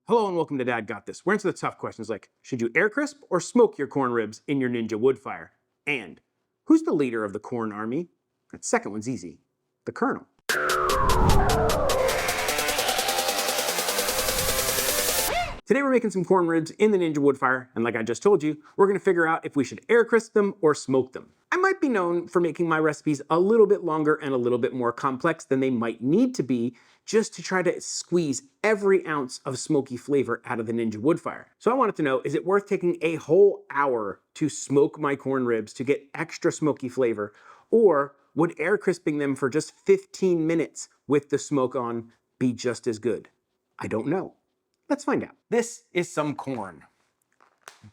Hello and welcome to Dad Got This. We're into the tough questions like, should you air crisp or smoke your corn ribs in your Ninja Woodfire? And who's the leader of the corn army? That second one's easy. The Colonel. Today we're making some corn ribs in the Ninja Woodfire, and like I just told you, we're gonna figure out if we should air crisp them or smoke them. I might be known for making my recipes a little bit longer and a little bit more complex than they might need to be, just to try to squeeze every ounce of smoky flavor out of the Ninja Woodfire. So I wanted to know, is it worth taking a whole hour to smoke my corn ribs to get extra smoky flavor, or would air crisping them for just 15 minutes with the smoke on be just as good? I don't know. Let's find out. This is some corn,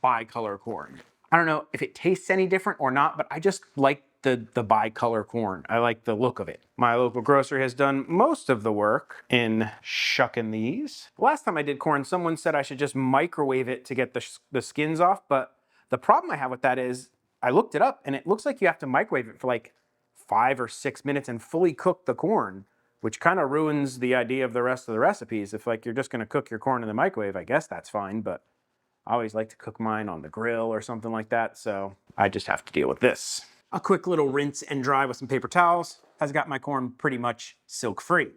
bicolor corn. I don't know if it tastes any different or not, but I just like the bicolor corn. I like the look of it. My local grocer has done most of the work in shucking these. Last time I did corn, someone said I should just microwave it to get the skins off, but the problem I have with that is I looked it up and it looks like you have to microwave it for like 5 or 6 minutes and fully cook the corn, which kind of ruins the idea of the rest of the recipes. If like you're just gonna cook your corn in the microwave, I guess that's fine, but I always like to cook mine on the grill or something like that, so I just have to deal with this. A quick little rinse and dry with some paper towels has got my corn pretty much silk-free.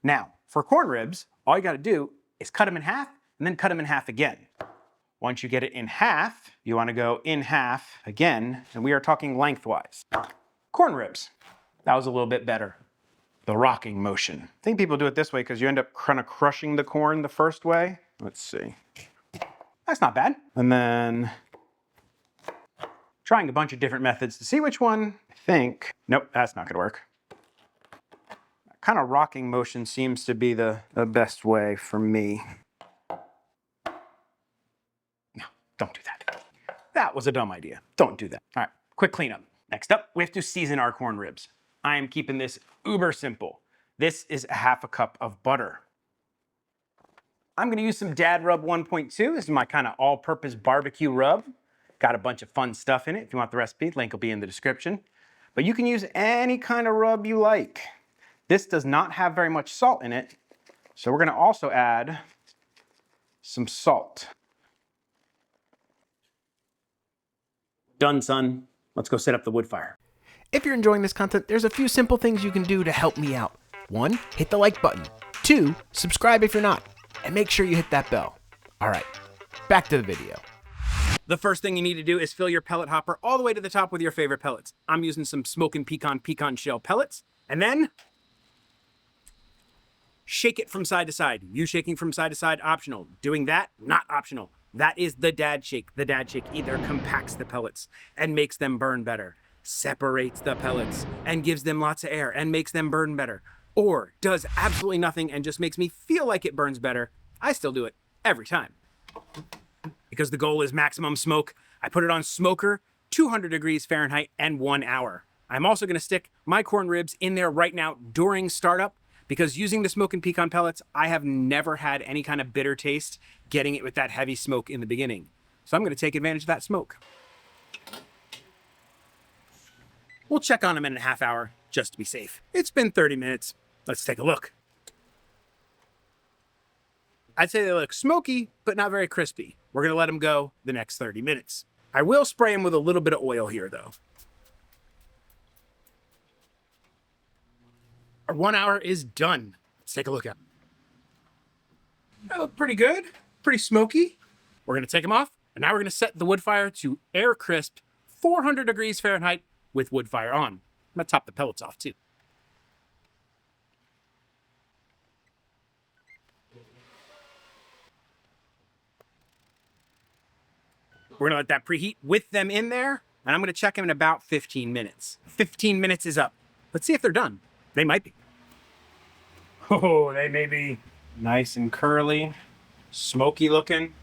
Now, for corn ribs, all you gotta do is cut them in half and then cut them in half again. Once you get it in half, you wanna go in half again, and we are talking lengthwise. Corn ribs, that was a little bit better. The rocking motion. I think people do it this way because you end up kind of crushing the corn the first way. Let's see. That's not bad. And then trying a bunch of different methods to see which one I think. Nope, that's not gonna work. That kind of rocking motion seems to be the best way for me. No, don't do that. That was a dumb idea. Don't do that. All right, quick cleanup. Next up, we have to season our corn ribs. I am keeping this uber simple. This is a half a cup of butter. I'm gonna use some Dad Rub 1.2. This is my kind of all-purpose barbecue rub. Got a bunch of fun stuff in it. If you want the recipe, link will be in the description. But you can use any kind of rub you like. This does not have very much salt in it, so we're gonna also add some salt. Done, son. Let's go set up the wood fire. If you're enjoying this content, there's a few simple things you can do to help me out. 1, hit the like button. 2, subscribe if you're not. And make sure you hit that bell. All right, back to the video. The first thing you need to do is fill your pellet hopper all the way to the top with your favorite pellets. I'm using some smoking pecan shell pellets. And then shake it from side to side. You shaking from side to side, optional. Doing that, not optional. That is the dad shake. The dad shake either compacts the pellets and makes them burn better, separates the pellets and gives them lots of air and makes them burn better, or does absolutely nothing and just makes me feel like it burns better. I still do it every time. Because the goal is maximum smoke, I put it on smoker, 200 degrees Fahrenheit and 1 hour. I'm also gonna stick my corn ribs in there right now during startup, because using the smoking pecan pellets, I have never had any kind of bitter taste getting it with that heavy smoke in the beginning. So I'm gonna take advantage of that smoke. We'll check on them in a half hour just to be safe. It's been 30 minutes. Let's take a look. I'd say they look smoky, but not very crispy. We're gonna let them go the next 30 minutes. I will spray them with a little bit of oil here though. Our 1 hour is done. Let's take a look at them. They look pretty good, pretty smoky. We're gonna take them off, and now we're gonna set the wood fire to air crisp 400 degrees Fahrenheit with wood fire on. I'm gonna top the pellets off too. We're gonna let that preheat with them in there, and I'm gonna check them in about 15 minutes. 15 minutes is up. Let's see if they're done. They might be. Oh, they may be nice and curly, smoky looking.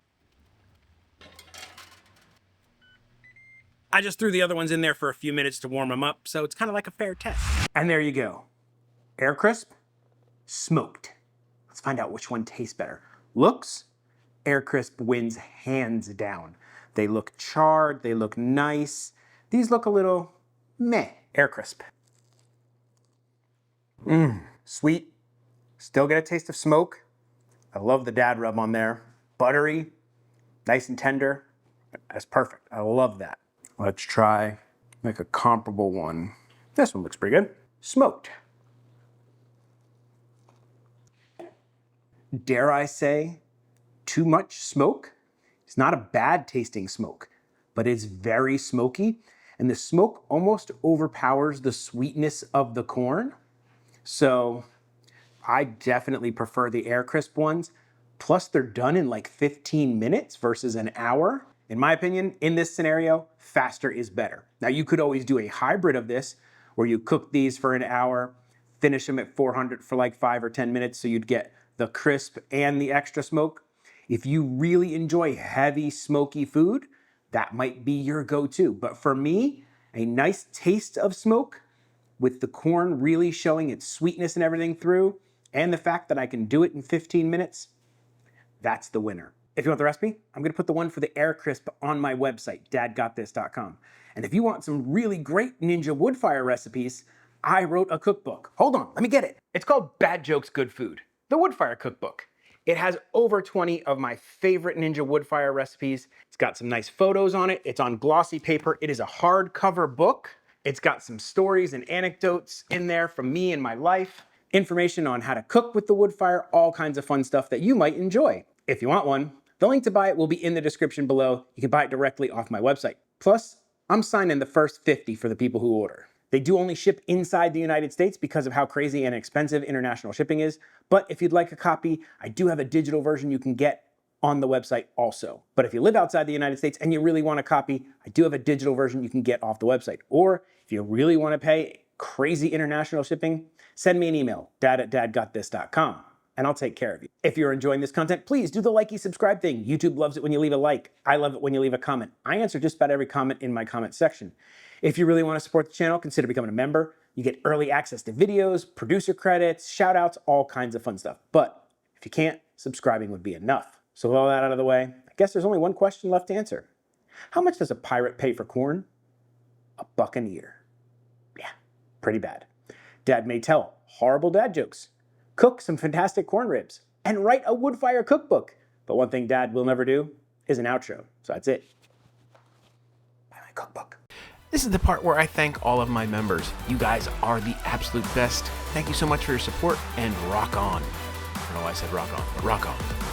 I just threw the other ones in there for a few minutes to warm them up, so it's kind of like a fair test. And there you go. Air crisp, smoked. Let's find out which one tastes better. Looks, air crisp wins hands down. They look charred, they look nice. These look a little meh, air crisp. Sweet, still get a taste of smoke. I love the Dad Rub on there. buttery, nice and tender. That's perfect. I love that. Let's try like a comparable one. This one looks pretty good. Smoked. Dare I say, too much smoke? It's not a bad tasting smoke, but it's very smoky, and the smoke almost overpowers the sweetness of the corn. So I definitely prefer the air crisp ones. Plus they're done in like 15 minutes versus an hour. In my opinion, in this scenario, faster is better. Now you could always do a hybrid of this where you cook these for an hour, finish them at 400 for like 5 or 10 minutes so you'd get the crisp and the extra smoke. If you really enjoy heavy smoky food, that might be your go-to. But for me, a nice taste of smoke with the corn really showing its sweetness and everything through, and the fact that I can do it in 15 minutes, that's the winner. If you want the recipe, I'm gonna put the one for the air crisp on my website, dadgotthis.com. And if you want some really great Ninja Woodfire recipes, I wrote a cookbook. Hold on, let me get it. It's called Bad Jokes, Good Food, the Woodfire cookbook. It has over 20 of my favorite Ninja Woodfire recipes. It's got some nice photos on it. It's on glossy paper. It is a hardcover book. It's got some stories and anecdotes in there from me and my life, information on how to cook with the Woodfire, all kinds of fun stuff that you might enjoy. If you want one, the link to buy it will be in the description below. You can buy it directly off my website. Plus, I'm signing the first 50 for the people who order. They do only ship inside the United States because of how crazy and expensive international shipping is. But if you'd like a copy, I do have a digital version you can get on the website also. But if you live outside the United States and you really want a copy, I do have a digital version you can get off the website. Or if you really want to pay crazy international shipping, send me an email, dad@dadgotthis.com, and I'll take care of you. If you're enjoying this content, please do the likey subscribe thing. YouTube loves it when you leave a like. I love it when you leave a comment. I answer just about every comment in my comment section. If you really want to support the channel, consider becoming a member. You get early access to videos, producer credits, shout outs, all kinds of fun stuff. But if you can't, subscribing would be enough. So with all that out of the way, I guess there's only one question left to answer. How much does a pirate pay for corn? $1 a year. Yeah, pretty bad. Dad may tell horrible dad jokes, cook some fantastic corn ribs, and write a Woodfire cookbook. But one thing Dad will never do is an outro. So that's it. Buy my cookbook. This is the part where I thank all of my members. You guys are the absolute best. Thank you so much for your support, and rock on. I don't know why I said rock on, but rock on.